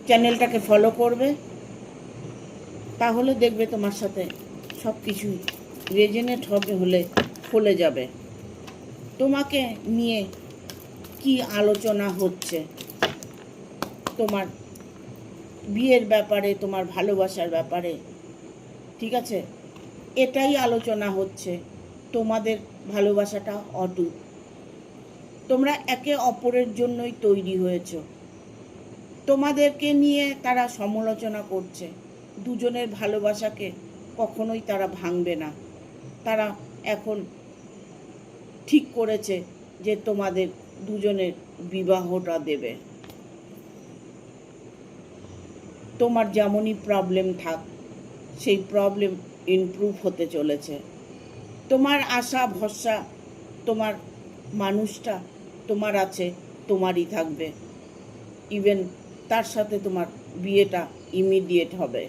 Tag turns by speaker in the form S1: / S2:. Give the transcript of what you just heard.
S1: চ্যানেলটাকে ফলো করবে, তাহলে দেখবে তোমার সাথে সব কিছুই রেজনেট হলে যাবে। তোমাকে নিয়ে কি আলোচনা হচ্ছে, তোমার বিয়ের ব্যাপারে, তোমার ভালোবাসার ব্যাপারে, ঠিক আছে? এটাই আলোচনা হচ্ছে। তোমাদের ভালোবাসাটা অটুট, তোমরা একে অপরের জন্যই তৈরি হয়েছ। তোমাদেরকে নিয়ে তারা সমালোচনা করছে, দুজনের ভালোবাসাকে কখনোই তারা ভাঙবে না। তারা এখন ঠিক করেছে যে তোমাদের দুজনের বিবাহটা দেবে। তোমার যেমনই প্রবলেম থাক, সেই প্রবলেম ইমপ্রুভ হতে চলেছে। তোমার আশা ভরসা, তোমার মানুষটা তোমার আছে, তোমারই থাকবে। ইভেন তার সাথে তোমার বিয়েটা ইমিডিয়েট হবে।